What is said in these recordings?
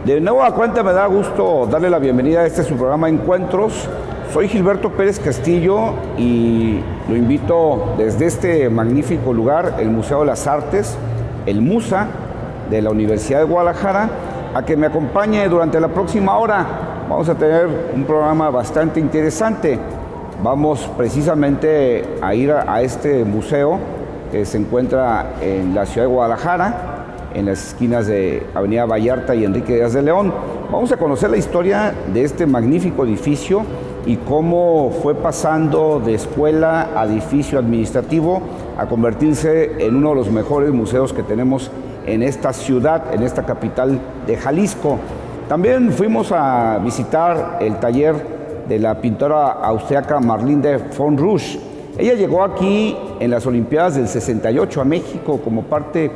De nueva cuenta me da gusto darle la bienvenida a su programa Encuentros. Soy Gilberto Pérez Castillo y lo invito desde este magnífico lugar, el Museo de las Artes, el MUSA de la Universidad de Guadalajara, a que me acompañe durante la próxima hora. Vamos a tener un programa bastante interesante. Vamos precisamente a ir a este museo que se encuentra en la ciudad de Guadalajara, en las esquinas de Avenida Vallarta y Enrique Díaz de León. Vamos a conocer la historia de este magnífico edificio y cómo fue pasando de escuela a edificio administrativo a convertirse en uno de los mejores museos que tenemos en esta ciudad, en esta capital de Jalisco. También fuimos a visitar el taller de la pintora austriaca Marlene von Rüsch. Ella llegó aquí en las Olimpiadas del 68 a México como parte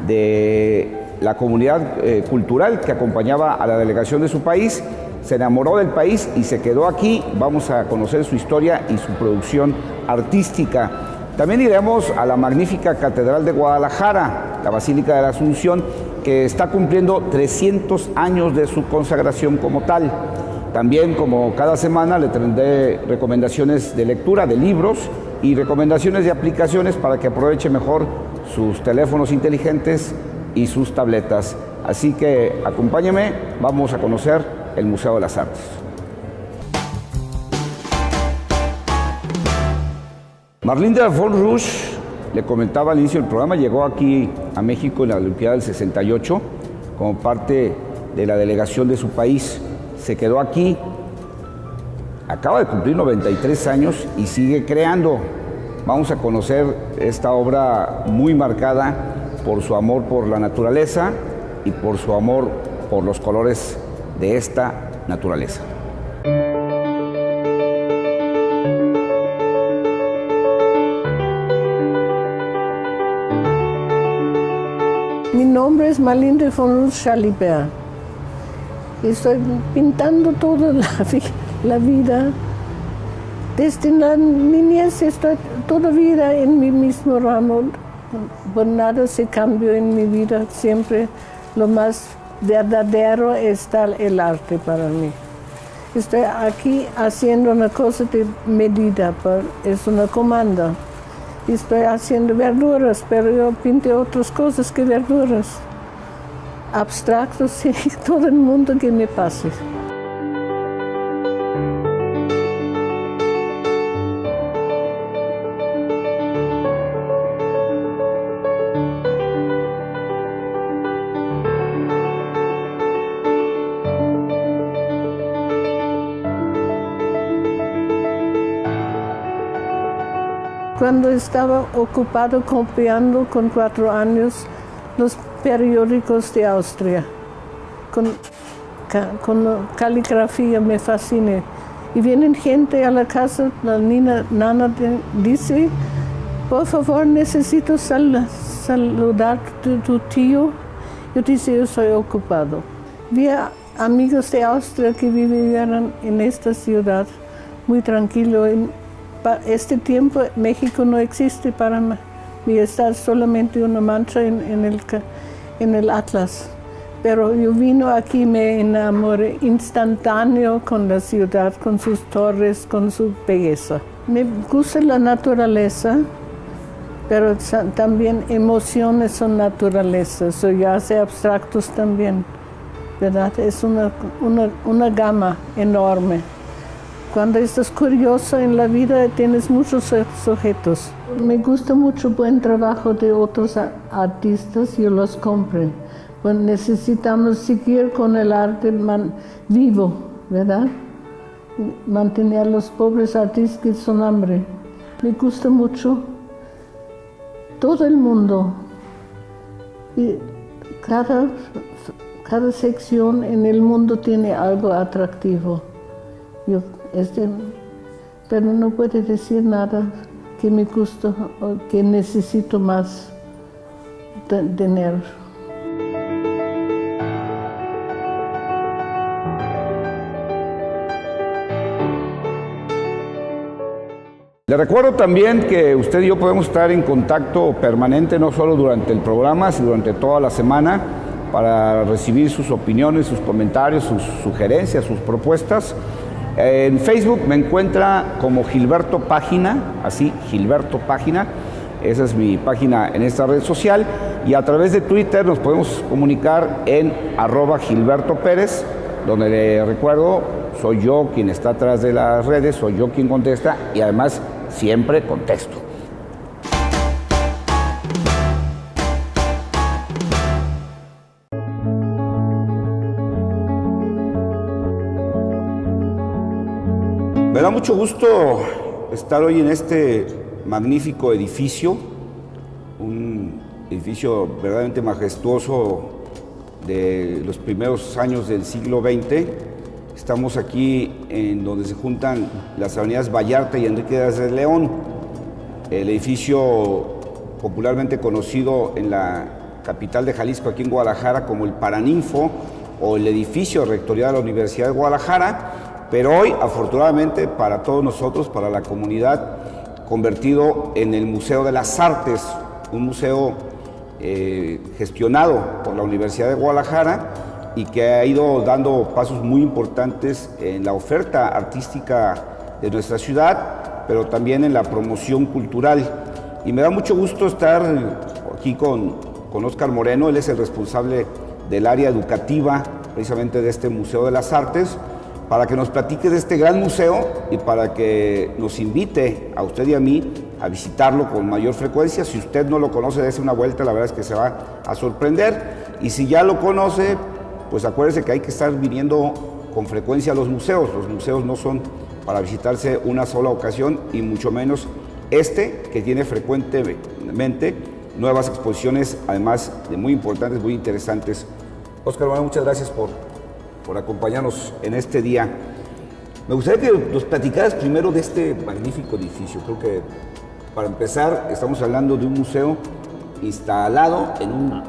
de la comunidad cultural que acompañaba a la delegación de su país. Se enamoró del país y se quedó aquí. Vamos a conocer su historia y su producción artística. También iremos a la magnífica Catedral de Guadalajara, la Basílica de la Asunción, que está cumpliendo 300 años de su consagración como tal. También, como cada semana, le tendré recomendaciones de lectura de libros y recomendaciones de aplicaciones para que aproveche mejor sus teléfonos inteligentes y sus tabletas. Así que acompáñeme, vamos a conocer el Museo de las Artes. Marlene von Rüsch, le comentaba al inicio del programa, llegó aquí a México en la Olimpiada del 68 como parte de la delegación de su país. Se quedó aquí, acaba de cumplir 93 años y sigue creando. Vamos a conocer esta obra muy marcada por su amor por la naturaleza y por su amor por los colores de esta naturaleza. Mi nombre es Marlene von Rüsch Schalliberg. Estoy pintando toda la vida. Desde la niñez estoy toda vida en mi mismo ramo. Por nada se cambió en mi vida. Siempre lo más verdadero está el arte para mí. Estoy aquí haciendo una cosa de medida, es una comanda. Estoy haciendo verduras, pero yo pinté otras cosas que verduras. Abstractos, sí, todo el mundo que me pase. Cuando estaba ocupado copiando con 4 años los periódicos de Austria, con caligrafía me fasciné. Y vienen gente a la casa, la nana dice, por favor, necesito saludar a tu tío. Yo dice, yo soy ocupado. Había amigos de Austria que vivían en esta ciudad, muy tranquilo. Este tiempo México no existe para mí, está solamente una mancha en el Atlas. Pero yo vino aquí, me enamoré instantáneo con la ciudad, con sus torres, con su belleza. Me gusta la naturaleza, pero también emociones son naturaleza, yo hace abstractos también, ¿verdad? Es una gama enorme. Cuando estás curioso en la vida, tienes muchos sujetos. Me gusta mucho el buen trabajo de otros artistas, yo los compro. Pues necesitamos seguir con el arte vivo, ¿verdad? Mantener a los pobres artistas que son hambre. Me gusta mucho todo el mundo. Y cada sección en el mundo tiene algo atractivo. Pero no puedo decir nada que me gusta o que necesito más tener. Le recuerdo también que usted y yo podemos estar en contacto permanente, no solo durante el programa, sino durante toda la semana, para recibir sus opiniones, sus comentarios, sus sugerencias, sus propuestas. En Facebook me encuentra como Gilberto Página, así, Gilberto Página. Esa es mi página en esta red social. Y a través de Twitter nos podemos comunicar en @GilbertoPérez, donde le recuerdo, soy yo quien está atrás de las redes, soy yo quien contesta y además siempre contesto. Me da mucho gusto estar hoy en este magnífico edificio, un edificio verdaderamente majestuoso de los primeros años del siglo XX. Estamos aquí en donde se juntan las avenidas Vallarta y Enrique Díaz de León, el edificio popularmente conocido en la capital de Jalisco, aquí en Guadalajara, como el Paraninfo o el edificio rectorial de la Universidad de Guadalajara, pero hoy, afortunadamente para todos nosotros, para la comunidad, convertido en el Museo de las Artes, un museo gestionado por la Universidad de Guadalajara y que ha ido dando pasos muy importantes en la oferta artística de nuestra ciudad, pero también en la promoción cultural. Y me da mucho gusto estar aquí con Óscar Moreno. Él es el responsable del área educativa precisamente de este Museo de las Artes, para que nos platique de este gran museo y para que nos invite a usted y a mí a visitarlo con mayor frecuencia. Si usted no lo conoce, dése una vuelta, la verdad es que se va a sorprender. Y si ya lo conoce, pues acuérdese que hay que estar viniendo con frecuencia a los museos. Los museos no son para visitarse una sola ocasión, y mucho menos este, que tiene frecuentemente nuevas exposiciones, además de muy importantes, muy interesantes. Óscar, bueno, muchas gracias por acompañarnos en este día. Me gustaría que nos platicaras primero de este magnífico edificio. Creo que, para empezar, estamos hablando de un museo instalado en un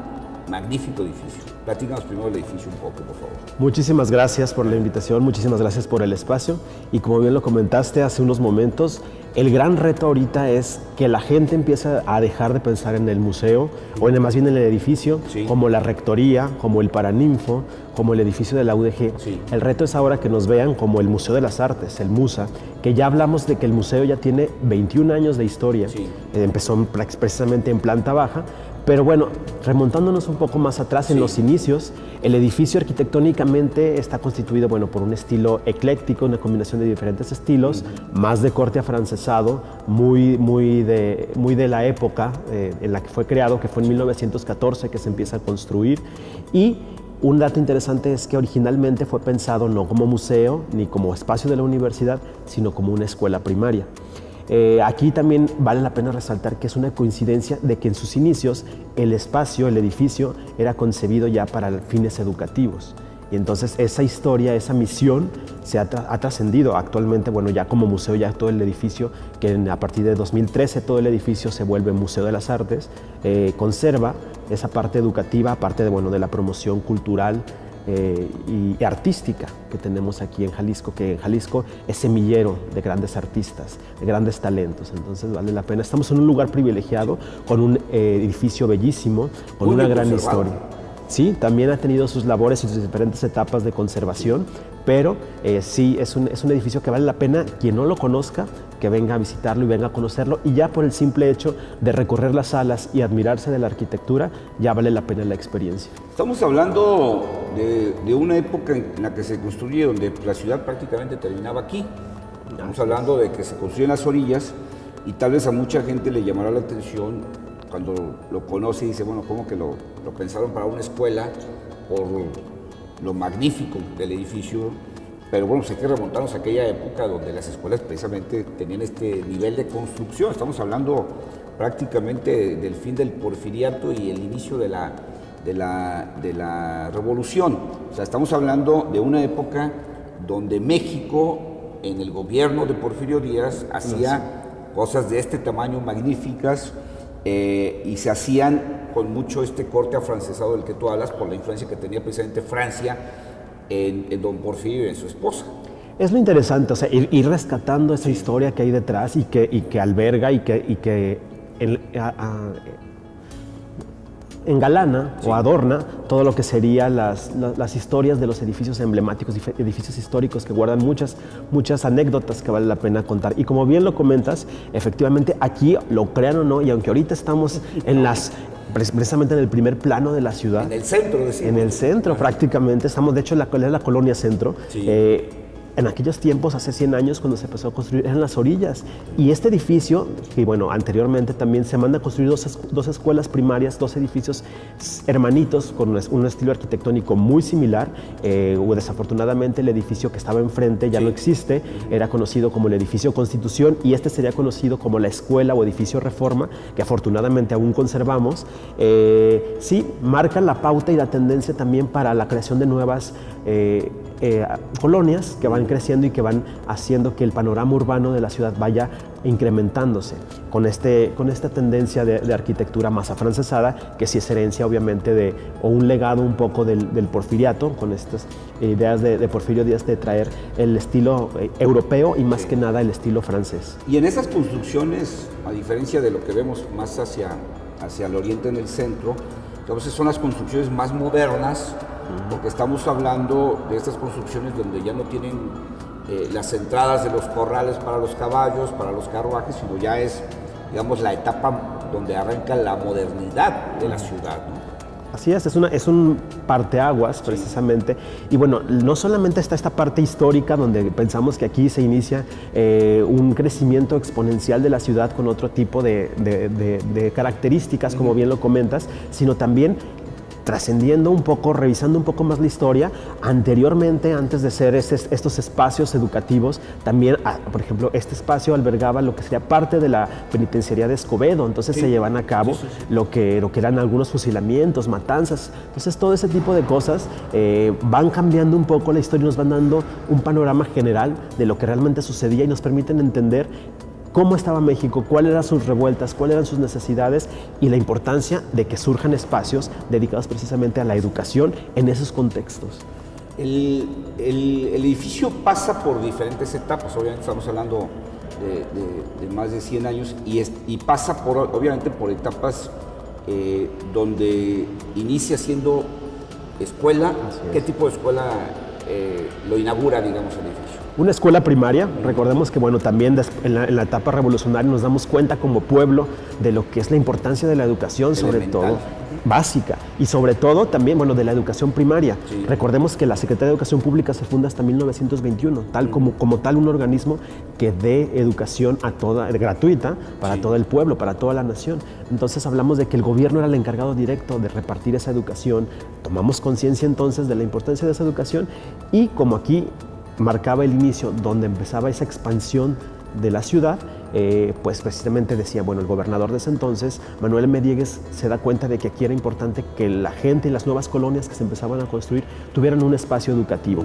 magnífico edificio. Platícanos primero del edificio un poco, por favor. Muchísimas gracias por la invitación, muchísimas gracias por el espacio. Y como bien lo comentaste hace unos momentos, el gran reto ahorita es que la gente empiece a dejar de pensar en el museo, o más bien en el edificio, sí, como la rectoría, como el Paraninfo, como el edificio de la UDG. Sí. El reto es ahora que nos vean como el Museo de las Artes, el MUSA, que ya hablamos de que el museo ya tiene 21 años de historia. Sí. Empezó precisamente en planta baja. Pero bueno, remontándonos un poco más atrás, sí, en los inicios, el edificio arquitectónicamente está constituido, bueno, por un estilo ecléctico, una combinación de diferentes estilos, más de corte afrancesado, muy de la época en la que fue creado, que fue en 1914 que se empieza a construir. Y un dato interesante es que originalmente fue pensado no como museo ni como espacio de la universidad, sino como una escuela primaria. Aquí también vale la pena resaltar que es una coincidencia de que en sus inicios el espacio, el edificio, era concebido ya para fines educativos. Y entonces esa historia, esa misión se ha trascendido actualmente, bueno, ya como museo, ya todo el edificio, que a partir de 2013 todo el edificio se vuelve Museo de las Artes, conserva esa parte educativa, aparte de, bueno, de la promoción cultural y artística que tenemos aquí en Jalisco, que en Jalisco es semillero de grandes artistas, de grandes talentos. Entonces vale la pena. Estamos en un lugar privilegiado, con un edificio bellísimo, con una gran historia. Sí, también ha tenido sus labores y sus diferentes etapas de conservación, pero sí, es un edificio que vale la pena, quien no lo conozca, que venga a visitarlo y venga a conocerlo, y ya por el simple hecho de recorrer las salas y admirarse de la arquitectura, ya vale la pena la experiencia. Estamos hablando de una época en la que se construye, donde la ciudad prácticamente terminaba aquí. Estamos hablando de que se construyen las orillas, y tal vez a mucha gente le llamará la atención cuando lo conoce y dice, bueno, ¿cómo que lo pensaron para una escuela? Por lo magnífico del edificio. Pero bueno, pues hay que remontarnos a aquella época donde las escuelas precisamente tenían este nivel de construcción. Estamos hablando prácticamente del fin del porfiriato y el inicio de la revolución. O sea, estamos hablando de una época donde México, en el gobierno de Porfirio Díaz, hacía cosas de este tamaño magníficas, y se hacían con mucho este corte afrancesado del que tú hablas, por la influencia que tenía precisamente Francia en don Porfirio y en su esposa. Es lo interesante, o sea, ir rescatando esa historia que hay detrás y que alberga y que engalana o adorna todo lo que serían las historias de los edificios emblemáticos, edificios históricos que guardan muchas anécdotas que vale la pena contar. Y como bien lo comentas, efectivamente aquí, lo crean o no, y aunque ahorita estamos precisamente en el primer plano de la ciudad. En el centro, decimos. En el centro, prácticamente. Estamos, de hecho, en la colonia centro. Sí. En aquellos tiempos, hace 100 años, cuando se empezó a construir, eran las orillas. Y este edificio, que bueno, anteriormente también se manda a construir dos escuelas primarias, dos edificios hermanitos con un estilo arquitectónico muy similar. Desafortunadamente, el edificio que estaba enfrente ya no existe. Era conocido como el edificio Constitución y este sería conocido como la escuela o edificio Reforma, que afortunadamente aún conservamos. Sí, marca la pauta y la tendencia también para la creación de nuevas colonias que van creciendo y que van haciendo que el panorama urbano de la ciudad vaya incrementándose con esta tendencia de arquitectura más afrancesada, que sí es herencia obviamente o un legado un poco del porfiriato, con estas ideas de Porfirio Díaz de traer el estilo europeo y más que nada el estilo francés. Y en esas construcciones, a diferencia de lo que vemos más hacia el oriente en el centro, entonces son las construcciones más modernas, porque estamos hablando de estas construcciones donde ya no tienen las entradas de los corrales para los caballos, para los carruajes, sino ya es, digamos, la etapa donde arranca la modernidad de la ciudad, ¿no? Así es un parteaguas precisamente. Y bueno, no solamente está esta parte histórica donde pensamos que aquí se inicia un crecimiento exponencial de la ciudad con otro tipo de características, como bien lo comentas, sino también trascendiendo un poco, revisando un poco más la historia, anteriormente, antes de ser estos espacios educativos, también, por ejemplo, este espacio albergaba lo que sería parte de la penitenciaría de Escobedo, entonces se llevan a cabo lo que eran algunos fusilamientos, matanzas, entonces todo ese tipo de cosas van cambiando un poco la historia y nos van dando un panorama general de lo que realmente sucedía y nos permiten entender cómo estaba México, cuáles eran sus revueltas, cuáles eran sus necesidades y la importancia de que surjan espacios dedicados precisamente a la educación en esos contextos. El edificio pasa por diferentes etapas, obviamente estamos hablando de más de 100 años y pasa obviamente por etapas donde inicia siendo escuela. ¿Qué tipo de escuela lo inaugura, digamos, el edificio? Una escuela primaria, recordemos que bueno, también en la etapa revolucionaria nos damos cuenta como pueblo de lo que es la importancia de la educación, sobre todo básica, y sobre todo también, bueno, de la educación primaria. Sí. Recordemos que la Secretaría de Educación Pública se funda hasta 1921, tal como tal un organismo que dé educación gratuita para todo el pueblo, para toda la nación. Entonces hablamos de que el gobierno era el encargado directo de repartir esa educación. Tomamos conciencia entonces de la importancia de esa educación y como aquí marcaba el inicio donde empezaba esa expansión de la ciudad, pues precisamente decía, bueno, el gobernador de ese entonces, Manuel M. Diegues, se da cuenta de que aquí era importante que la gente y las nuevas colonias que se empezaban a construir tuvieran un espacio educativo.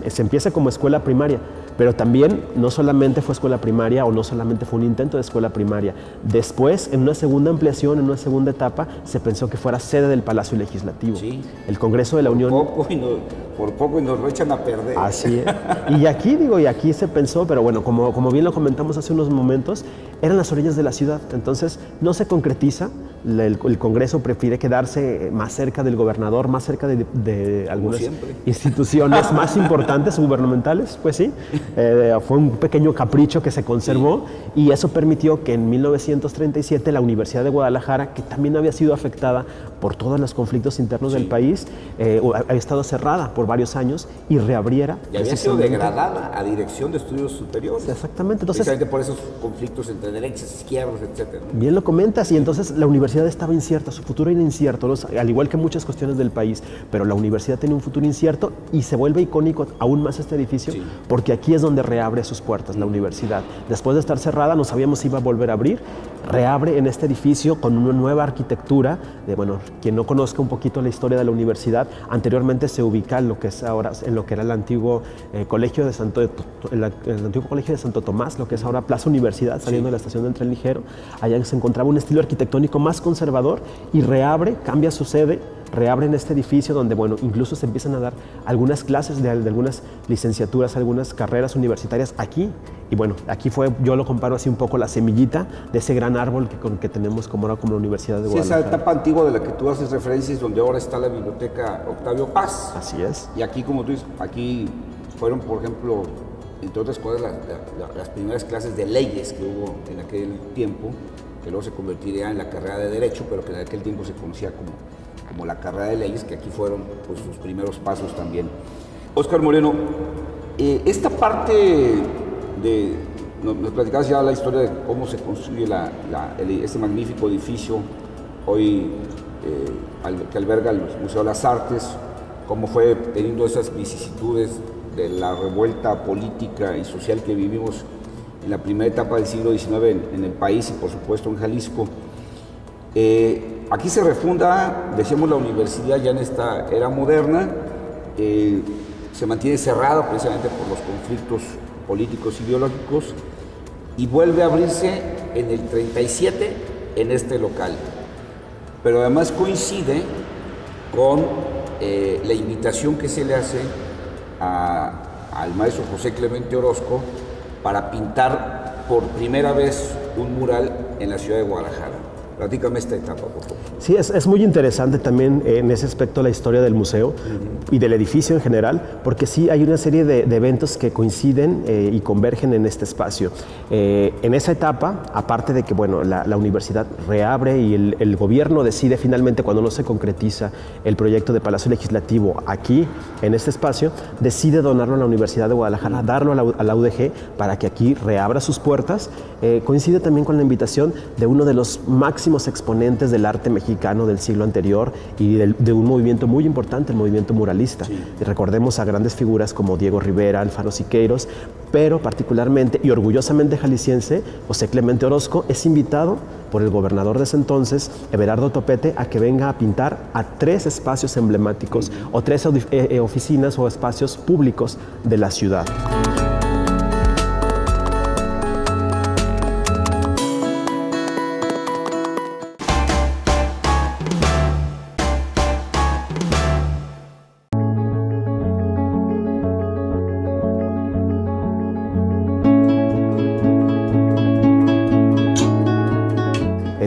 Se empieza como escuela primaria, pero también no solamente fue escuela primaria o no solamente fue un intento de escuela primaria. Después, en una segunda ampliación, en una segunda etapa, se pensó que fuera sede del Palacio Legislativo. Sí. El Congreso de la Unión... Por poco y nos lo echan a perder. Así es. Y aquí se pensó, pero bueno, como bien lo comentamos hace unos momentos, eran las orillas de la ciudad. Entonces, no se concretiza. El Congreso prefiere quedarse más cerca del gobernador, más cerca de algunas instituciones más importantes, gubernamentales, pues sí. Fue un pequeño capricho que se conservó y eso permitió que en 1937 la Universidad de Guadalajara, que también había sido afectada por todos los conflictos internos del país, había estado cerrada por varios años y reabriera. Y había sido degradada a Dirección de Estudios Superiores. Exactamente. Entonces, precisamente por esos conflictos entre derechas, izquierdas, etc. Bien lo comentas, y entonces la universidad estaba incierta, su futuro era incierto, al igual que muchas cuestiones del país, pero la universidad tenía un futuro incierto y se vuelve icónico aún más este edificio, porque aquí es donde reabre sus puertas la universidad. Después de estar cerrada, no sabíamos si iba a volver a abrir, reabre en este edificio con una nueva arquitectura. Bueno, quien no conozca un poquito la historia de la universidad, anteriormente se ubica en lo que es ahora, en lo que era el antiguo colegio de el antiguo colegio de Santo Tomás, lo que es ahora Plaza Universidad, saliendo de la estación del tren ligero. Allá se encontraba un estilo arquitectónico más conservador y reabre, cambia su sede, reabren este edificio donde, bueno, incluso se empiezan a dar algunas clases de algunas licenciaturas, algunas carreras universitarias aquí. Y bueno, aquí fue, yo lo comparo así un poco, la semillita de ese gran árbol que tenemos como ahora como la Universidad de Guadalajara. Sí, esa etapa antigua de la que tú haces referencias, donde ahora está la biblioteca Octavio Paz. Así es. Y aquí, como tú dices, aquí fueron, por ejemplo, entre otras cosas, las primeras clases de leyes que hubo en aquel tiempo, que luego se convertiría en la carrera de Derecho, pero que en aquel tiempo se conocía como la carrera de leyes, que aquí fueron pues, sus primeros pasos también. Óscar Moreno, esta parte nos platicabas ya la historia de cómo se construye este magnífico edificio hoy que alberga el Museo de las Artes, cómo fue teniendo esas vicisitudes de la revuelta política y social que vivimos en la primera etapa del siglo XIX en el país y por supuesto en Jalisco. Aquí se refunda, decíamos, la universidad ya en esta era moderna, se mantiene cerrada precisamente por los conflictos políticos y ideológicos y vuelve a abrirse en el 37 en este local. Pero además coincide con la invitación que se le hace al maestro José Clemente Orozco para pintar por primera vez un mural en la ciudad de Guadalajara. Platícame esta etapa, por favor. Sí, es muy interesante también en ese aspecto la historia del museo y del edificio en general, porque sí hay una serie de eventos que coinciden y convergen en este espacio. En esa etapa, aparte de que bueno, la universidad reabre y el gobierno decide finalmente, cuando no se concretiza el proyecto de Palacio Legislativo aquí, en este espacio, decide donarlo a la Universidad de Guadalajara, darlo a la UDG para que aquí reabra sus puertas. Coincide también con la invitación de uno de los máximos exponentes del arte mexicano del siglo anterior y de un movimiento muy importante, el movimiento muralista. Sí. Y recordemos a grandes figuras como Diego Rivera, Alfaro Siqueiros, pero particularmente y orgullosamente jalisciense, José Clemente Orozco es invitado por el gobernador de ese entonces, Everardo Topete, a que venga a pintar a 3 espacios emblemáticos o 3 oficinas o espacios públicos de la ciudad.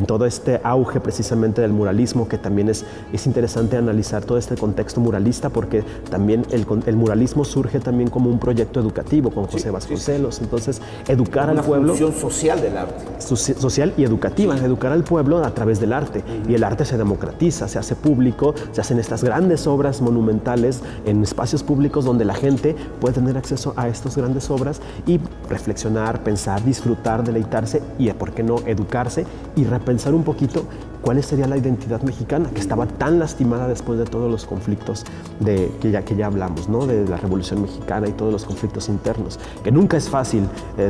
Todo este auge precisamente del muralismo, que también es interesante analizar todo este contexto muralista, porque también el muralismo surge también como un proyecto educativo con José Vasconcelos. Sí. Entonces, educar al pueblo. Una función social del arte. Social y educativa, sí. Educar al pueblo a través del arte. Y el arte se democratiza, se hace público, se hacen estas grandes obras monumentales en espacios públicos donde la gente puede tener acceso a estas grandes obras y reflexionar, pensar, disfrutar, deleitarse y, ¿por qué no?, educarse y repensar un poquito cuál sería la identidad mexicana, que estaba tan lastimada después de todos los conflictos que ya hablamos, ¿no? De la Revolución Mexicana y todos los conflictos internos, que nunca es fácil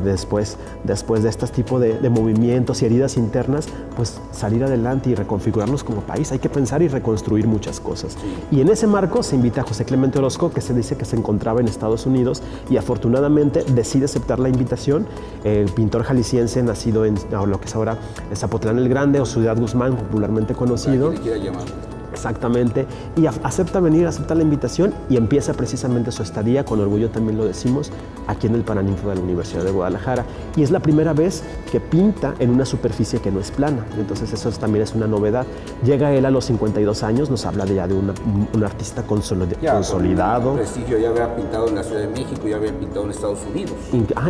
después de este tipo de movimientos y heridas internas, pues salir adelante y reconfigurarnos como país. Hay que pensar y reconstruir muchas cosas. Sí. Y en ese marco se invita a José Clemente Orozco, que se dice que se encontraba en Estados Unidos y afortunadamente decide aceptar la invitación. El pintor jalisciense nacido en lo que es ahora Zapotlán el Grande o Ciudad Guzmán, popularmente conocido. Quien le quiera llamar. Exactamente, y acepta la invitación y empieza precisamente su estadía, con orgullo también lo decimos, aquí en el Paraninfo de la Universidad de Guadalajara. Y es la primera vez que pinta en una superficie que no es plana, entonces eso también es una novedad. Llega él a los 52 años, nos habla ya de un artista consolidado. Con prestigio, ya había pintado en la Ciudad de México, ya había pintado en Estados Unidos.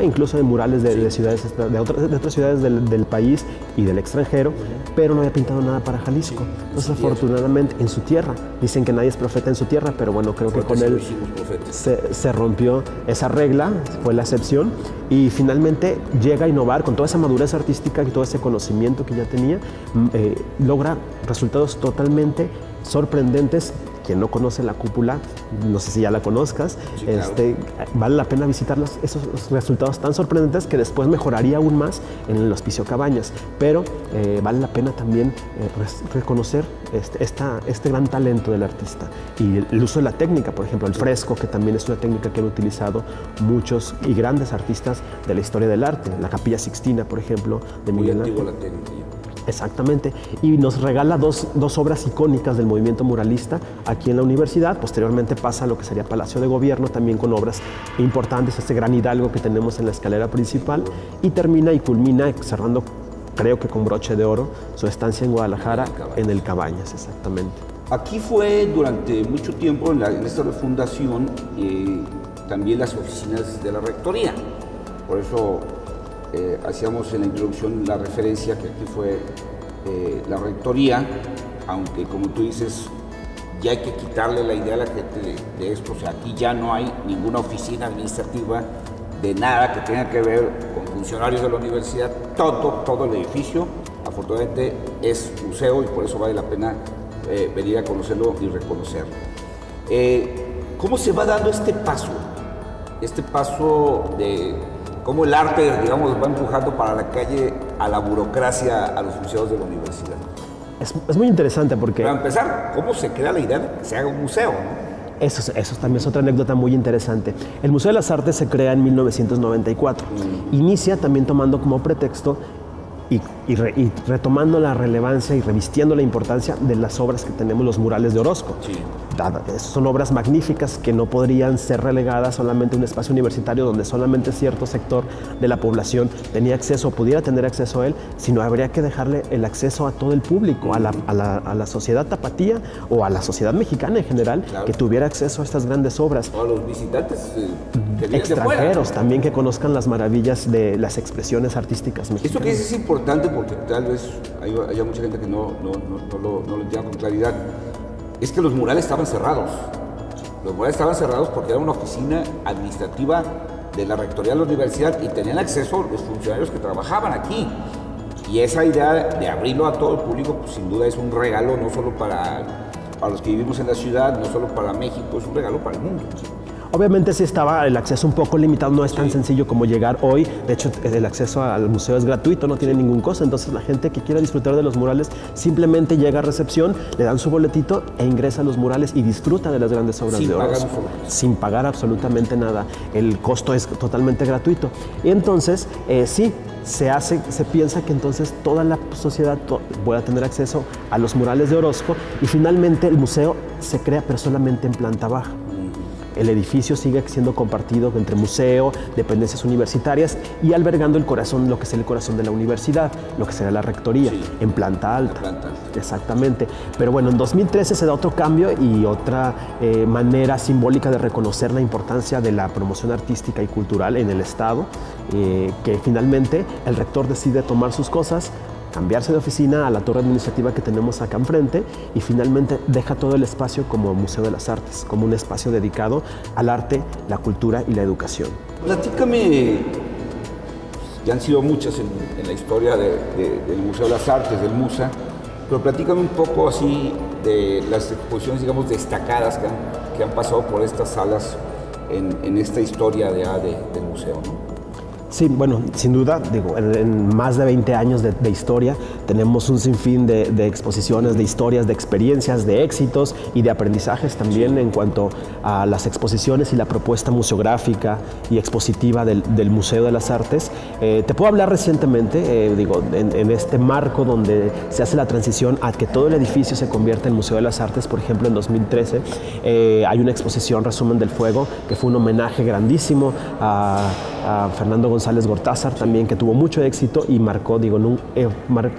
Incluso de murales de ciudades, de otras ciudades del país y del extranjero, pero no había pintado nada para Jalisco. Entonces, afortunadamente, en su tierra. Dicen que nadie es profeta en su tierra, pero bueno, creo que con él se rompió esa regla, fue la excepción, y finalmente llega a innovar con toda esa madurez artística y todo ese conocimiento que ya tenía, logra resultados totalmente sorprendentes. Quien no conoce la cúpula, no sé si ya la conozcas, sí, claro. Vale la pena visitar esos resultados tan sorprendentes que después mejoraría aún más en el Hospicio Cabañas, pero vale la pena también reconocer este gran talento del artista y el uso de la técnica, por ejemplo, el fresco, que también es una técnica que han utilizado muchos y grandes artistas de la historia del arte, la Capilla Sixtina, por ejemplo, de Miguel Ángel. Muy antigua la técnica. Exactamente, y nos regala dos obras icónicas del movimiento muralista aquí en la universidad. Posteriormente pasa a lo que sería Palacio de Gobierno, también con obras importantes, este gran hidalgo que tenemos en la escalera principal, y termina y culmina cerrando, creo que con broche de oro, su estancia en Guadalajara, en el Cabañas, exactamente. Aquí fue durante mucho tiempo, en esta refundación, también las oficinas de la rectoría. Por eso hacíamos en la introducción la referencia que aquí fue la rectoría, aunque como tú dices, ya hay que quitarle la idea a la gente de esto. O sea, aquí ya no hay ninguna oficina administrativa de nada que tenga que ver con funcionarios de la universidad. Todo el edificio, afortunadamente, es museo y por eso vale la pena venir a conocerlo y reconocerlo. ¿Cómo se va dando este paso? Este paso de cómo el arte, digamos, va empujando para la calle a la burocracia, a los museos de la universidad. Es muy interesante porque... Para empezar, ¿cómo se crea la idea de que se haga un museo, ¿no? Eso también es otra anécdota muy interesante. El Museo de las Artes se crea en 1994. Inicia también tomando como pretexto y retomando la relevancia y revistiendo la importancia de las obras que tenemos, los murales de Orozco. Sí. Son obras magníficas que no podrían ser relegadas solamente a un espacio universitario donde solamente cierto sector de la población tenía acceso o pudiera tener acceso a él, sino habría que dejarle el acceso a todo el público, a la sociedad tapatía o a la sociedad mexicana en general, claro, que tuviera acceso a estas grandes obras. O a los visitantes extranjeros también, que conozcan las maravillas de las expresiones artísticas mexicanas. Esto que es importante porque tal vez haya mucha gente que no lo entienda con claridad. Es que los murales estaban cerrados. Los murales estaban cerrados porque era una oficina administrativa de la rectoría de la universidad y tenían acceso los funcionarios que trabajaban aquí. Y esa idea de abrirlo a todo el público, pues sin duda es un regalo, no solo para los que vivimos en la ciudad, no solo para México, es un regalo para el mundo. Obviamente sí estaba el acceso un poco limitado, no es tan sencillo como llegar hoy. De hecho, el acceso al museo es gratuito, no tiene ningún costo. Entonces la gente que quiera disfrutar de los murales simplemente llega a recepción, le dan su boletito e ingresa a los murales y disfruta de las grandes obras de Orozco. Sin pagar absolutamente nada. El costo es totalmente gratuito. Y entonces, sí, se piensa que entonces toda la sociedad pueda tener acceso a los murales de Orozco y finalmente el museo se crea pero solamente en planta baja. El edificio sigue siendo compartido entre museo, dependencias universitarias y albergando el corazón, lo que es el corazón de la universidad, lo que será la rectoría, en planta alta. Exactamente. Pero bueno, en 2013 se da otro cambio y otra manera simbólica de reconocer la importancia de la promoción artística y cultural en el Estado, que finalmente el rector decide tomar sus cosas, cambiarse de oficina a la torre administrativa que tenemos acá enfrente y finalmente deja todo el espacio como Museo de las Artes, como un espacio dedicado al arte, la cultura y la educación. Platícame, ya han sido muchas en la historia del Museo de las Artes, del MUSA, pero platícame un poco así de las exposiciones, digamos, destacadas que han pasado por estas salas en esta historia del museo, ¿no? Sí, bueno, sin duda, digo, en más de 20 años de historia tenemos un sinfín de exposiciones, de historias, de experiencias, de éxitos y de aprendizajes también en cuanto a las exposiciones y la propuesta museográfica y expositiva del Museo de las Artes. Te puedo hablar recientemente, digo, en este marco donde se hace la transición a que todo el edificio se convierta en Museo de las Artes. Por ejemplo, en 2013 hay una exposición, Resumen del Fuego, que fue un homenaje grandísimo a Fernando González Gortázar también, que tuvo mucho éxito y marcó, digo,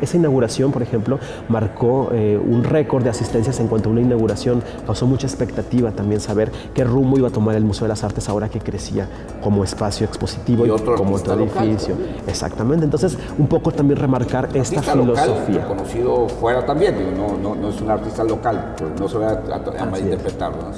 esa inauguración, por ejemplo, marcó un récord de asistencias en cuanto a una inauguración. Causó mucha expectativa también saber qué rumbo iba a tomar el Museo de las Artes ahora que crecía como espacio expositivo y como otro edificio. Local. Exactamente, entonces un poco también remarcar esta filosofía. Local, conocido fuera también, digo, no es un artista local, pues no se va a malinterpretarlo, ¿no?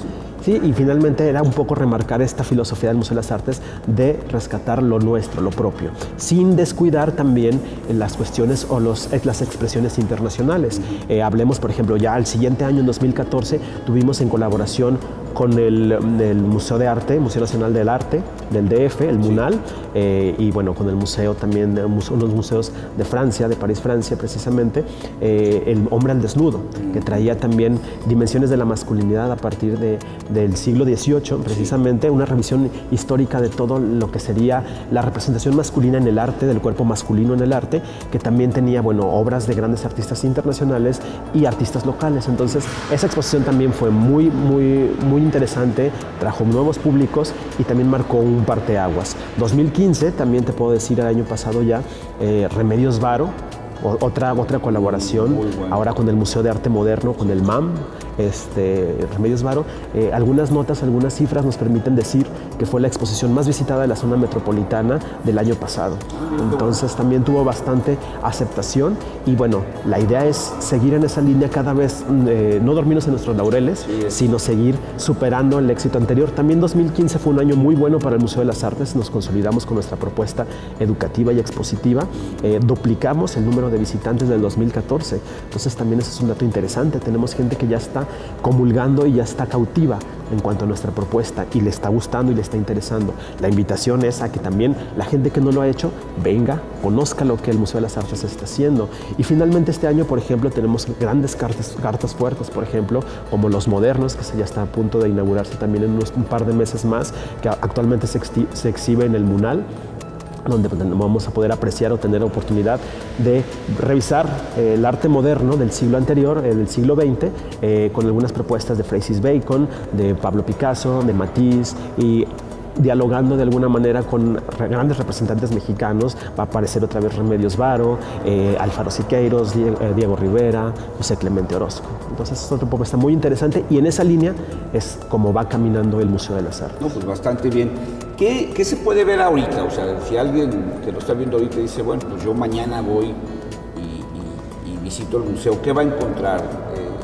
Sí, y finalmente era un poco remarcar esta filosofía del Museo de las Artes de rescatar lo nuestro, lo propio, sin descuidar también las cuestiones o las expresiones internacionales. Hablemos, por ejemplo, ya al siguiente año, en 2014, tuvimos en colaboración con el Museo de Arte, Museo Nacional del Arte, del DF, el MUNAL, y bueno, con el museo también, unos museos de Francia, de París, Francia, precisamente, el hombre al desnudo, que traía también dimensiones de la masculinidad a partir del siglo XVIII, precisamente, una revisión histórica de todo lo que sería la representación masculina en el arte, del cuerpo masculino en el arte, que también tenía, bueno, obras de grandes artistas internacionales y artistas locales. Entonces, esa exposición también fue muy interesante, trajo nuevos públicos y también marcó un parteaguas. 2015, también te puedo decir, el año pasado ya, Remedios Varo, otra colaboración, ahora con el Museo de Arte Moderno, con el MAM, Remedios Varo. Algunas notas, algunas cifras nos permiten decir que fue la exposición más visitada de la zona metropolitana del año pasado. Entonces también tuvo bastante aceptación y bueno, la idea es seguir en esa línea cada vez, no dormirnos en nuestros laureles, sino seguir superando el éxito anterior. También 2015 fue un año muy bueno para el Museo de las Artes, nos consolidamos con nuestra propuesta educativa y expositiva, duplicamos el número de visitantes del 2014, entonces también ese es un dato interesante, tenemos gente que ya está comulgando y ya está cautiva en cuanto a nuestra propuesta y le está gustando y le está interesando. La invitación es a que también la gente que no lo ha hecho venga, conozca lo que el Museo de las Artes está haciendo. Y finalmente este año, por ejemplo, tenemos grandes cartas fuertes, por ejemplo, como Los Modernos, que ya está a punto de inaugurarse también en un par de meses más, que actualmente se exhibe en el MUNAL, donde vamos a poder apreciar o tener oportunidad de revisar el arte moderno del siglo anterior, del siglo XX, con algunas propuestas de Francis Bacon, de Pablo Picasso, de Matisse, y dialogando de alguna manera con grandes representantes mexicanos. Va a aparecer otra vez Remedios Varo, Alfaro Siqueiros, Diego Rivera, José Clemente Orozco. Entonces es otra propuesta muy interesante y en esa línea es como va caminando el Museo de las Artes. No, pues bastante bien. ¿Qué se puede ver ahorita? O sea, si alguien que lo está viendo ahorita dice, bueno, pues yo mañana voy y visito el museo, ¿qué va a encontrar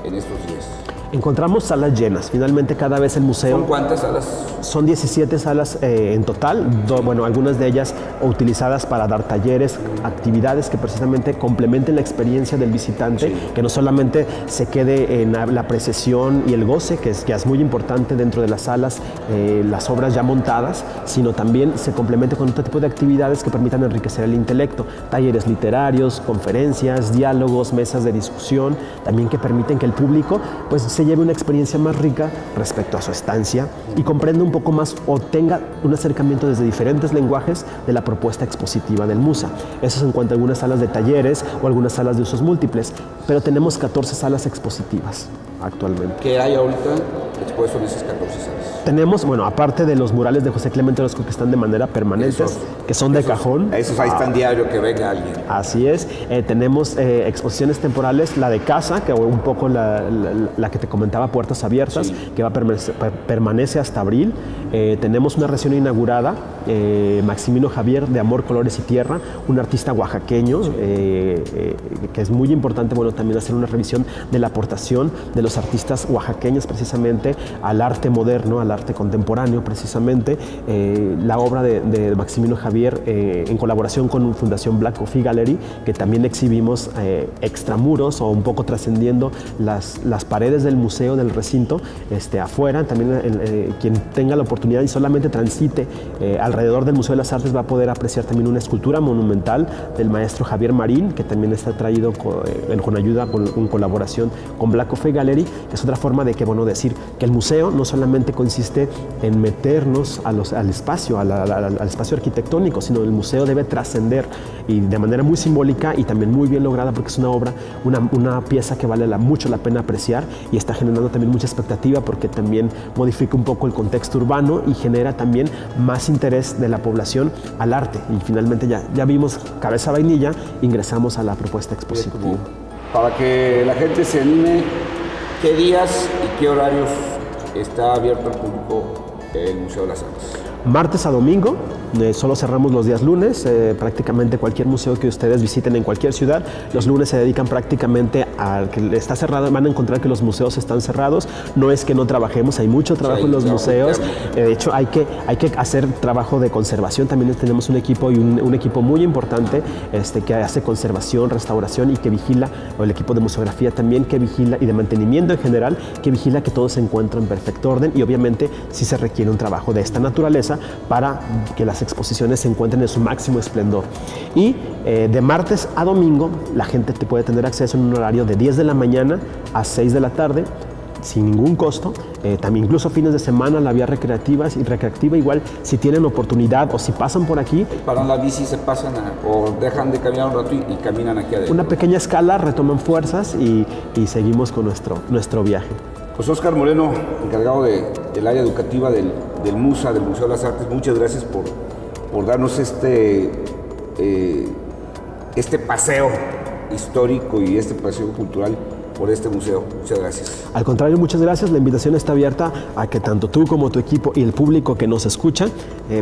en estos días? Encontramos salas llenas. Finalmente cada vez el museo... ¿Son cuántas salas? Son 17 salas en total, bueno, algunas de ellas utilizadas para dar talleres, actividades que precisamente complementen la experiencia del visitante, que no solamente se quede en la apreciación y el goce, que es muy importante dentro de las salas, las obras ya montadas, sino también se complemente con otro tipo de actividades que permitan enriquecer el intelecto, talleres literarios, conferencias, diálogos, mesas de discusión, también que permiten que el público pues se lleve una experiencia más rica respecto a su estancia y comprenda un poco más o tenga un acercamiento desde diferentes lenguajes de la propuesta expositiva del MUSA. Eso es en cuanto a algunas salas de talleres o algunas salas de usos múltiples, pero tenemos 14 salas expositivas actualmente. ¿Qué hay ahorita expuesto en esas 14 salas? Tenemos, bueno, aparte de los murales de José Clemente Orozco que están de manera permanente, que son de cajón. Esos ahí están diario, que venga alguien. Así es. Tenemos exposiciones temporales, la de casa, que un poco la que te comentaba, Puertas Abiertas, que permanece hasta abril. Tenemos una recién inaugurada, Maximino Javier, de Amor, Colores y Tierra, un artista oaxaqueño, que es muy importante, bueno, también hacer una revisión de la aportación de los artistas oaxaqueños precisamente al arte moderno, al arte contemporáneo precisamente. La obra de Maximino Javier en colaboración con Fundación Black Coffee Gallery, que también exhibimos extramuros o un poco trascendiendo las paredes del museo, del recinto, afuera. También quien tenga la oportunidad y solamente transite alrededor del Museo de las Artes va a poder apreciar también una escultura monumental del maestro Javier Marín, que también está traído con ayuda, con colaboración con Black Coffee Gallery, que es otra forma de decir que el museo no solamente consiste en meternos al espacio, al espacio arquitectónico, sino el museo debe trascender y de manera muy simbólica y también muy bien lograda, porque es una obra, una pieza que vale mucho la pena apreciar y está generando también mucha expectativa porque también modifica un poco el contexto urbano y genera también más interés de la población al arte. Y finalmente ya vimos cabeza vainilla, ingresamos a la propuesta expositiva. Para que la gente se anime, ¿qué días y qué horarios está abierto al público el Museo de las Artes? martes a domingo. Solo cerramos los días lunes. Prácticamente cualquier museo que ustedes visiten en cualquier ciudad, los lunes se dedican prácticamente al que está cerrado. Van a encontrar que los museos están cerrados. No es que no trabajemos, hay mucho trabajo en los museos. De hecho, hay que hacer trabajo de conservación. También tenemos un equipo y un equipo muy importante que hace conservación, restauración y que vigila, o el equipo de museografía también que vigila, y de mantenimiento en general, que vigila que todo se encuentre en perfecto orden. Y obviamente sí se requiere un trabajo de esta naturaleza para que las exposiciones se encuentren en su máximo esplendor. Y de martes a domingo la gente te puede tener acceso en un horario de 10 de la mañana a 6 de la tarde sin ningún costo. También incluso fines de semana la vía recreativa igual, si tienen oportunidad o si pasan por aquí. Paran la bici, se pasan o dejan de caminar un rato y caminan aquí adentro. Una pequeña escala, retoman fuerzas y seguimos con nuestro viaje. Pues Óscar Moreno, encargado del área educativa del MUSA, del Museo de las Artes, muchas gracias por darnos este paseo histórico y este paseo cultural por este museo. Muchas gracias. Al contrario, muchas gracias. La invitación está abierta a que tanto tú como tu equipo y el público que nos escucha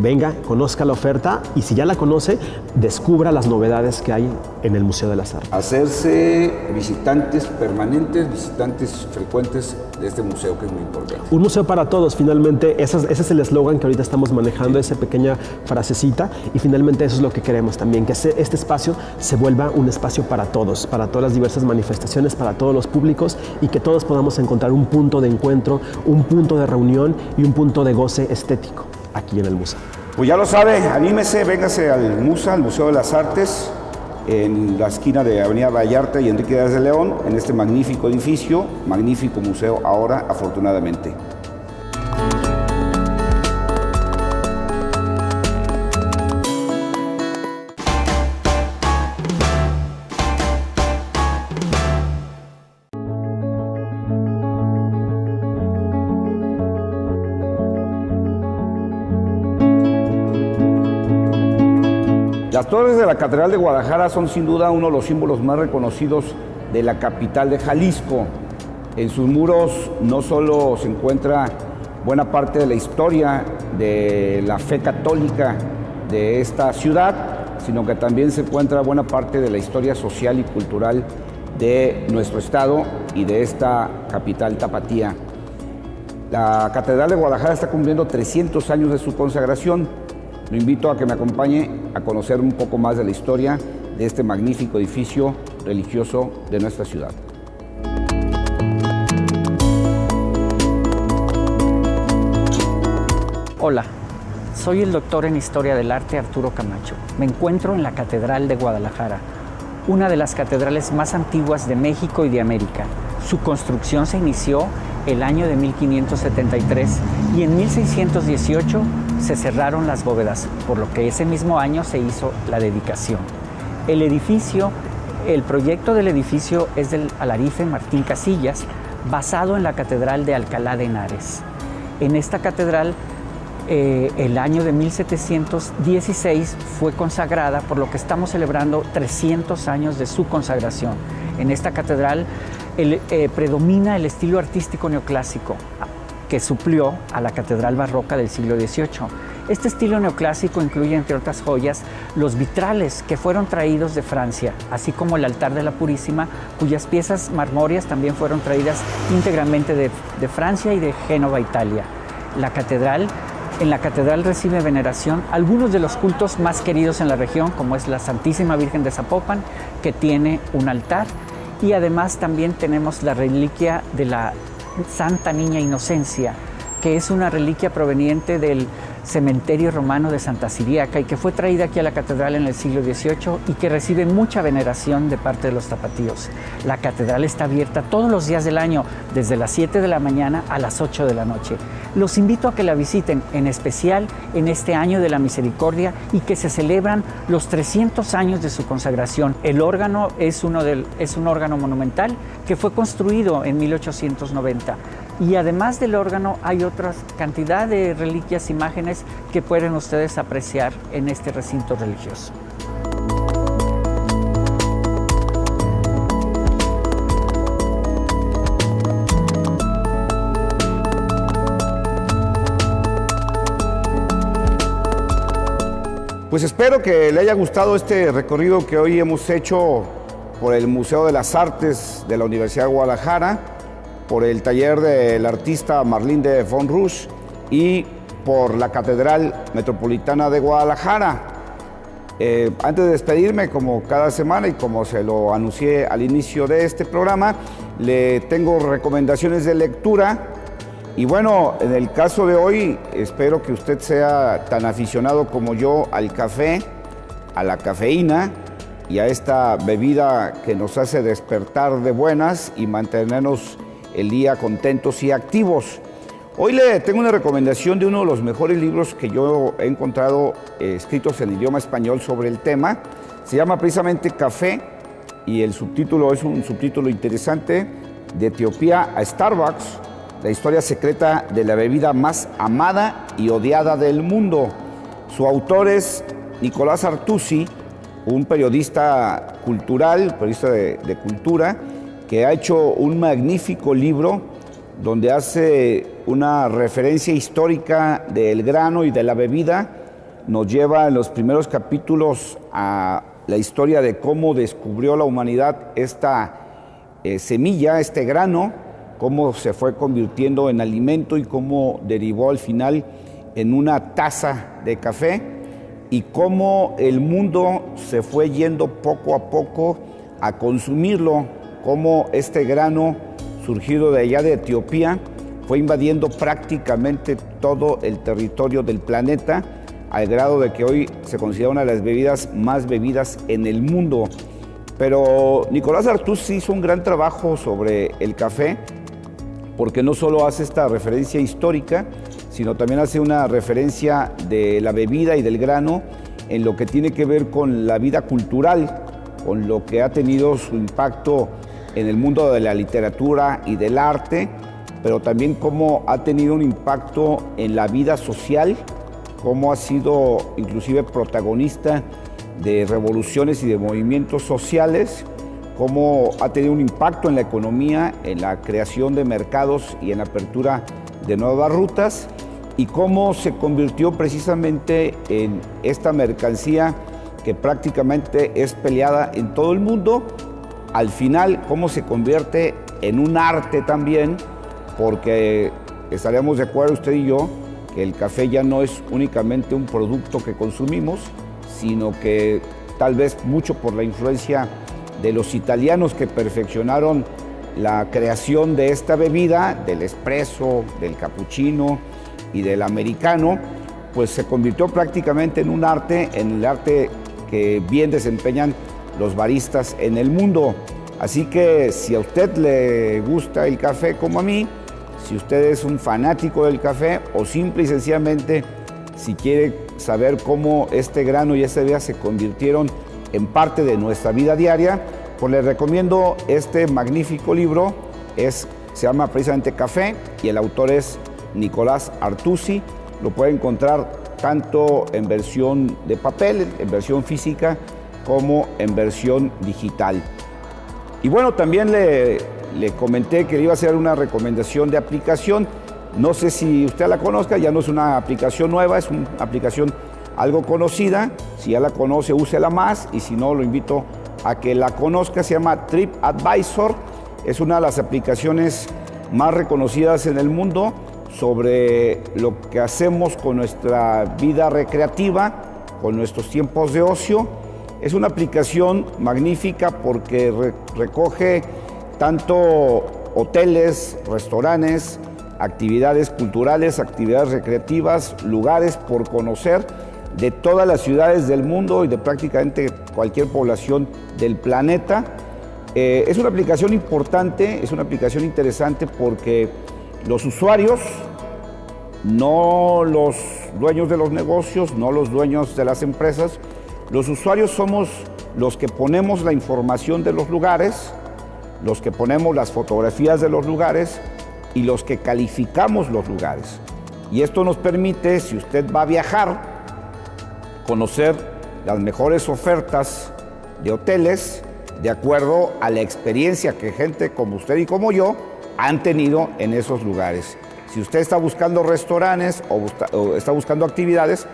venga, conozca la oferta y si ya la conoce, descubra las novedades que hay en el Museo de las Artes. Hacerse visitantes permanentes, visitantes frecuentes de este museo, que es muy importante. Un museo para todos, finalmente, ese es el eslogan que ahorita estamos manejando, esa pequeña frasecita, y finalmente eso es lo que queremos también, que este espacio se vuelva un espacio para todas las diversas manifestaciones, para todos los públicos, y que todos podamos encontrar un punto de encuentro, un punto de reunión y un punto de goce estético aquí en el museo. Pues ya lo sabe, anímese, véngase al MUSA, al Museo de las Artes, en la esquina de Avenida Vallarta y Enrique Díaz de León, en este magnífico edificio, magnífico museo ahora, afortunadamente. Las torres de la Catedral de Guadalajara son sin duda uno de los símbolos más reconocidos de la capital de Jalisco. En sus muros no solo se encuentra buena parte de la historia de la fe católica de esta ciudad, sino que también se encuentra buena parte de la historia social y cultural de nuestro estado y de esta capital tapatía. La Catedral de Guadalajara está cumpliendo 300 años de su consagración. Lo invito a que me acompañe a conocer un poco más de la historia de este magnífico edificio religioso de nuestra ciudad. Hola, soy el doctor en Historia del Arte Arturo Camacho. Me encuentro en la Catedral de Guadalajara, una de las catedrales más antiguas de México y de América. Su construcción se inició el año de 1573 y en 1618 se cerraron las bóvedas, por lo que ese mismo año se hizo la dedicación. El proyecto del edificio es del alarife Martín Casillas, basado en la Catedral de Alcalá de Henares. En esta catedral, el año de 1716 fue consagrada, por lo que estamos celebrando 300 años de su consagración. En esta catedral predomina el estilo artístico neoclásico, que suplió a la catedral barroca del siglo XVIII. Este estilo neoclásico incluye, entre otras joyas, los vitrales que fueron traídos de Francia, así como el altar de la Purísima, cuyas piezas marmóreas también fueron traídas íntegramente de Francia y de Génova, Italia. En la catedral recibe veneración algunos de los cultos más queridos en la región, como es la Santísima Virgen de Zapopan, que tiene un altar, y además también tenemos la reliquia de la Santa Niña Inocencia, que es una reliquia proveniente del cementerio romano de Santa Ciriaca y que fue traída aquí a la catedral en el siglo XVIII y que recibe mucha veneración de parte de los tapatíos. La catedral está abierta todos los días del año, desde las 7 de la mañana a las 8 de la noche. Los invito a que la visiten, en especial en este año de la misericordia y que se celebran los 300 años de su consagración. El órgano es un órgano monumental que fue construido en 1890. Y además del órgano hay otra cantidad de reliquias, imágenes que pueden ustedes apreciar en este recinto religioso. Pues espero que le haya gustado este recorrido que hoy hemos hecho por el Museo de las Artes de la Universidad de Guadalajara, por el taller del artista Marlene von Rusch y por la Catedral Metropolitana de Guadalajara. Antes de despedirme, como cada semana y como se lo anuncié al inicio de este programa, le tengo recomendaciones de lectura. Y bueno, en el caso de hoy, espero que usted sea tan aficionado como yo al café, a la cafeína y a esta bebida que nos hace despertar de buenas y mantenernos el día contentos y activos. Hoy le tengo una recomendación de uno de los mejores libros que yo he encontrado escritos en idioma español sobre el tema. Se llama precisamente Café y el subtítulo es un subtítulo interesante: De Etiopía a Starbucks, la historia secreta de la bebida más amada y odiada del mundo. Su autor es Nicolás Artusi, un periodista cultural, periodista de cultura, que ha hecho un magnífico libro donde hace una referencia histórica del grano y de la bebida. Nos lleva en los primeros capítulos a la historia de cómo descubrió la humanidad esta semilla, este grano, cómo se fue convirtiendo en alimento y cómo derivó al final en una taza de café, y cómo el mundo se fue yendo poco a poco a consumirlo, cómo este grano surgido de allá de Etiopía fue invadiendo prácticamente todo el territorio del planeta, al grado de que hoy se considera una de las bebidas más bebidas en el mundo. Pero Nicolás Artusi hizo un gran trabajo sobre el café, porque no solo hace esta referencia histórica, sino también hace una referencia de la bebida y del grano en lo que tiene que ver con la vida cultural, con lo que ha tenido su impacto en el mundo de la literatura y del arte, pero también cómo ha tenido un impacto en la vida social, cómo ha sido inclusive protagonista de revoluciones y de movimientos sociales, cómo ha tenido un impacto en la economía, en la creación de mercados y en la apertura de nuevas rutas, y cómo se convirtió precisamente en esta mercancía que prácticamente es peleada en todo el mundo. Al final, cómo se convierte en un arte también, porque estaríamos de acuerdo usted y yo que el café ya no es únicamente un producto que consumimos, sino que tal vez mucho por la influencia de los italianos que perfeccionaron la creación de esta bebida, del espresso, del cappuccino y del americano, pues se convirtió prácticamente en un arte, en el arte que bien desempeñan los baristas en el mundo. Así que si a usted le gusta el café como a mí, si usted es un fanático del café o simple y sencillamente si quiere saber cómo este grano y esta bebida se convirtieron en parte de nuestra vida diaria, pues le recomiendo este magnífico libro. Se llama precisamente Café y el autor es Nicolás Artusi. Lo puede encontrar tanto en versión de papel, en versión física, como en versión digital. Y bueno, también le comenté que le iba a hacer una recomendación de aplicación. No sé si usted la conozca, ya no es una aplicación nueva, es una aplicación algo conocida. Si ya la conoce, úsela más, y si no, lo invito a que la conozca. Se llama TripAdvisor. Es una de las aplicaciones más reconocidas en el mundo sobre lo que hacemos con nuestra vida recreativa, con nuestros tiempos de ocio. Es una aplicación magnífica porque recoge tanto hoteles, restaurantes, actividades culturales, actividades recreativas, lugares por conocer de todas las ciudades del mundo y de prácticamente cualquier población del planeta. Es una aplicación importante, es una aplicación interesante porque los usuarios, no los dueños de los negocios, no los dueños de las empresas, los usuarios somos los que ponemos la información de los lugares, los que ponemos las fotografías de los lugares y los que calificamos los lugares. Y esto nos permite, si usted va a viajar, conocer las mejores ofertas de hoteles de acuerdo a la experiencia que gente como usted y como yo han tenido en esos lugares. Si usted está buscando restaurantes o está buscando actividades,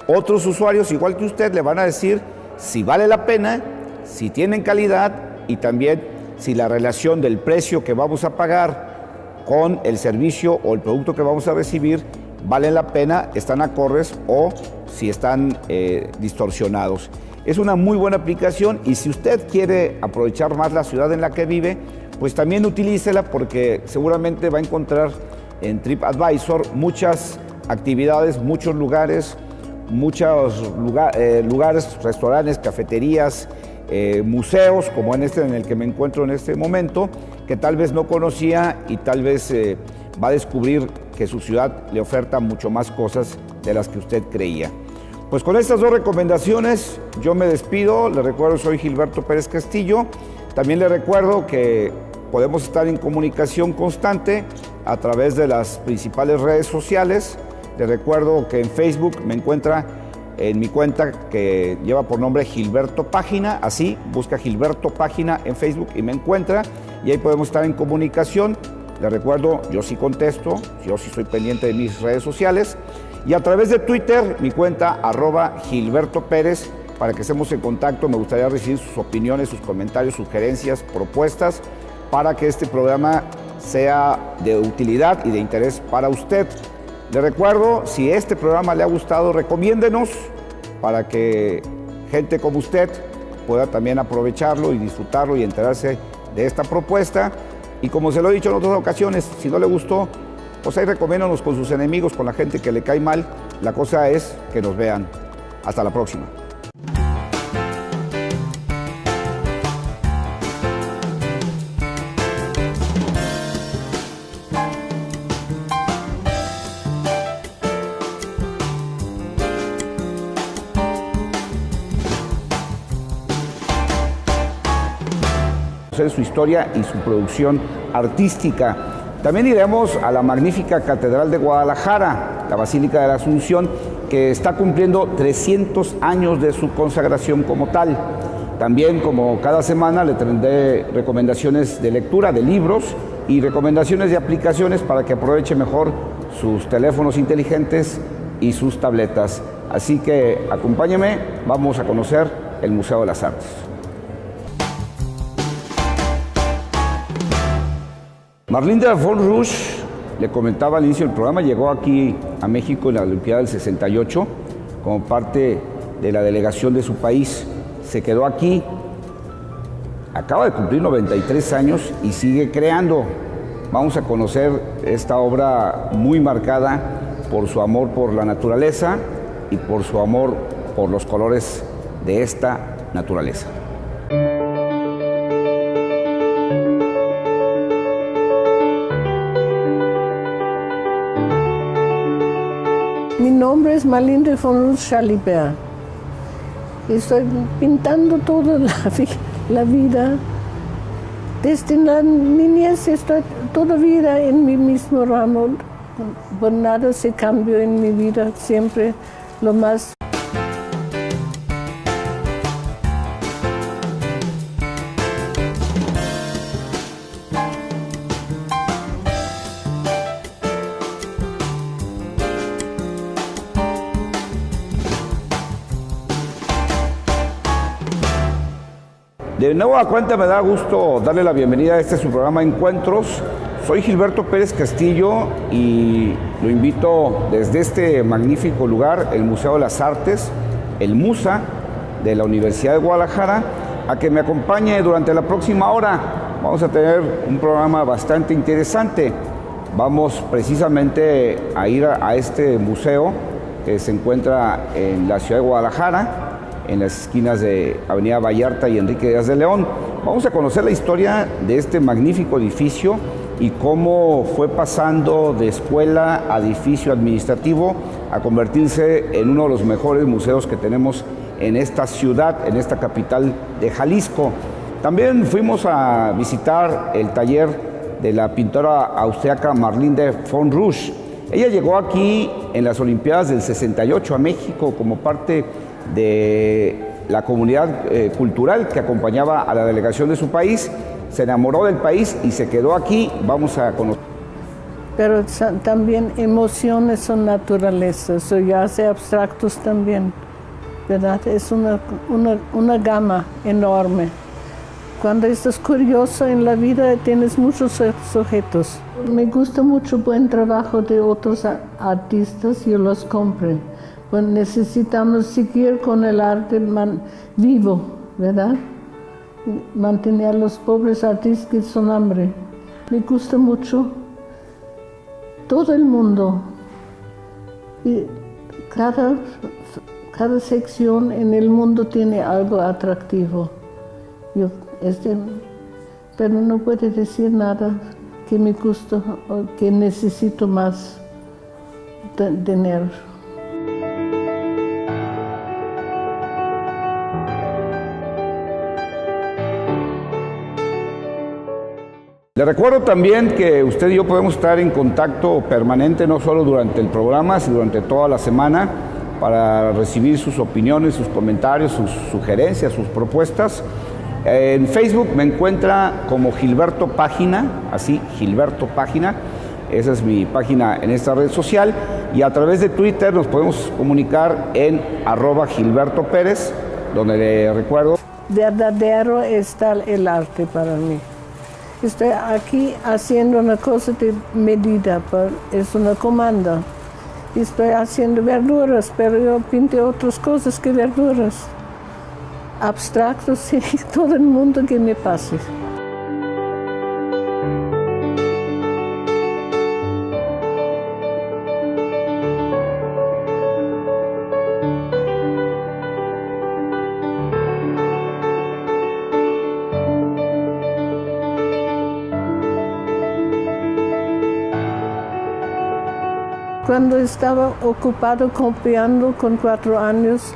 Otros usuarios, igual que usted, le van a decir si vale la pena, si tienen calidad y también si la relación del precio que vamos a pagar con el servicio o el producto que vamos a recibir vale la pena, están acordes o si están distorsionados. Es una muy buena aplicación y si usted quiere aprovechar más la ciudad en la que vive, pues también utilícela porque seguramente va a encontrar en TripAdvisor muchas actividades, muchos lugares, lugares, restaurantes, cafeterías, museos, como en el que me encuentro en este momento, que tal vez no conocía y tal vez va a descubrir que su ciudad le oferta mucho más cosas de las que usted creía. Pues con estas dos recomendaciones yo me despido. Le recuerdo, soy Gilberto Pérez Castillo. También le recuerdo que podemos estar en comunicación constante a través de las principales redes sociales. Le recuerdo que en Facebook me encuentra en mi cuenta que lleva por nombre Gilberto Página, así, busca Gilberto Página en Facebook y me encuentra y ahí podemos estar en comunicación. Le recuerdo, yo sí contesto, yo sí soy pendiente de mis redes sociales y a través de Twitter, mi cuenta @Gilberto Pérez, para que estemos en contacto. Me gustaría recibir sus opiniones, sus comentarios, sugerencias, propuestas para que este programa sea de utilidad y de interés para usted. Le recuerdo, si este programa le ha gustado, recomiéndenos para que gente como usted pueda también aprovecharlo y disfrutarlo y enterarse de esta propuesta. Y como se lo he dicho en otras ocasiones, si no le gustó, pues ahí recomiéndanos con sus enemigos, con la gente que le cae mal. La cosa es que nos vean. Hasta la próxima. Su historia y su producción artística. También iremos a la magnífica Catedral de Guadalajara, la Basílica de la Asunción, que está cumpliendo 300 años de su consagración como tal. También, como cada semana, le tendré recomendaciones de lectura, de libros y recomendaciones de aplicaciones para que aproveche mejor sus teléfonos inteligentes y sus tabletas. Así que acompáñeme, vamos a conocer el Museo de las Artes. Marlene von Rusch, le comentaba al inicio del programa, llegó aquí a México en la Olimpiada del 68 como parte de la delegación de su país. Se quedó aquí, acaba de cumplir 93 años y sigue creando. Vamos a conocer esta obra muy marcada por su amor por la naturaleza y por su amor por los colores de esta naturaleza. Mi nombre es Marlene von Rusch Schalibert. Estoy pintando toda la vida. Desde la niñez estoy toda vida en mi mismo ramo. Por nada se cambió en mi vida, siempre lo más. De nueva cuenta me da gusto darle la bienvenida a este su programa Encuentros. Soy Gilberto Pérez Castillo y lo invito desde este magnífico lugar, el Museo de las Artes, el MUSA de la Universidad de Guadalajara, a que me acompañe durante la próxima hora. Vamos a tener un programa bastante interesante. Vamos precisamente a ir a este museo que se encuentra en la ciudad de Guadalajara, en las esquinas de Avenida Vallarta y Enrique Díaz de León. Vamos a conocer la historia de este magnífico edificio y cómo fue pasando de escuela a edificio administrativo a convertirse en uno de los mejores museos que tenemos en esta ciudad, en esta capital de Jalisco. También fuimos a visitar el taller de la pintora austriaca Marlene von Rusch. Ella llegó aquí en las Olimpiadas del 68 a México como parte de la comunidad cultural que acompañaba a la delegación de su país. Se enamoró del país y se quedó aquí. Vamos a conocer. pero también emociones son naturalezas, o ya sea abstractos también, ¿verdad? Es una gama enorme. Cuando estás curioso en la vida tienes muchos sujetos. Me gusta mucho el buen trabajo de otros artistas, yo los compro. Pues necesitamos seguir con el arte vivo, ¿verdad? Mantener a los pobres artistas que son hambre. Me gusta mucho todo el mundo. Y cada sección en el mundo tiene algo atractivo. Pero no puedo decir nada que me gusta o que necesito más tener. Le recuerdo también que usted y yo podemos estar en contacto permanente, no solo durante el programa, sino durante toda la semana, para recibir sus opiniones, sus comentarios, sus sugerencias, sus propuestas. En Facebook me encuentra como Gilberto Página, así, Gilberto Página. Esa es mi página en esta red social. Y a través de Twitter nos podemos comunicar en @Gilberto Pérez, donde le recuerdo. Verdadero está el arte para mí. Estoy aquí haciendo una cosa de medida, es una comanda. Estoy haciendo verduras, pero yo pinté otras cosas que verduras. Abstractos, sí, todo el mundo que me pase. Cuando estaba ocupado copiando con 4 años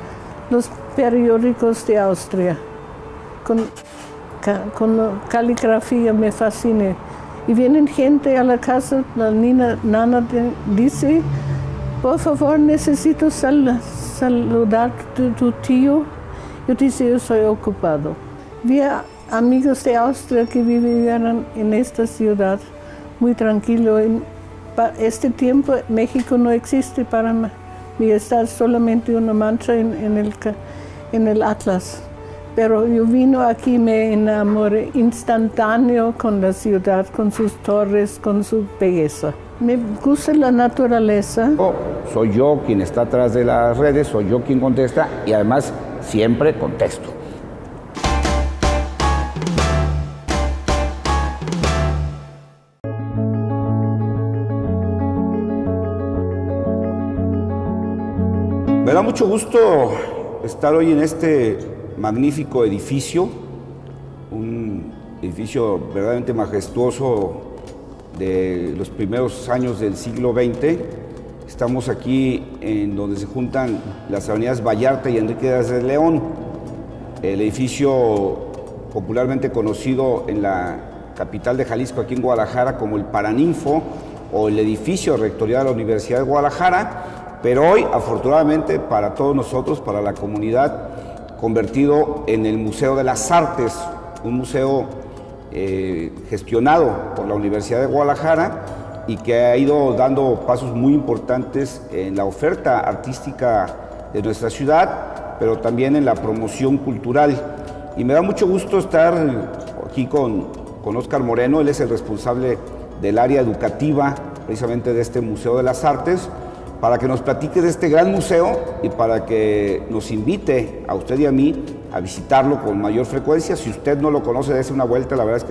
los periódicos de Austria, con caligrafía me fasciné. Y vienen gente a la casa, la niña Nana dice, por favor necesito saludar a tu tío. Yo dice, yo soy ocupado. Vi amigos de Austria que vivían en esta ciudad, muy tranquilo. Este tiempo México no existe para mí, está solamente una mancha en el Atlas. Pero yo vino aquí, me enamoré instantáneo con la ciudad, con sus torres, con su belleza. Me gusta la naturaleza. Soy yo quien está atrás de las redes, soy yo quien contesta y además siempre contesto. Me da mucho gusto estar hoy en este magnífico edificio, un edificio verdaderamente majestuoso de los primeros años del siglo XX. Estamos aquí en donde se juntan las avenidas Vallarta y Enrique de León, el edificio popularmente conocido en la capital de Jalisco, aquí en Guadalajara, como el Paraninfo o el edificio rectorial de la Universidad de Guadalajara. Pero hoy, afortunadamente, para todos nosotros, para la comunidad, convertido en el Museo de las Artes, un museo gestionado por la Universidad de Guadalajara y que ha ido dando pasos muy importantes en la oferta artística de nuestra ciudad, pero también en la promoción cultural. Y me da mucho gusto estar aquí con Óscar Moreno. Él es el responsable del área educativa, precisamente de este Museo de las Artes, para que nos platique de este gran museo y para que nos invite a usted y a mí a visitarlo con mayor frecuencia. Si usted no lo conoce, dése una vuelta, la verdad es que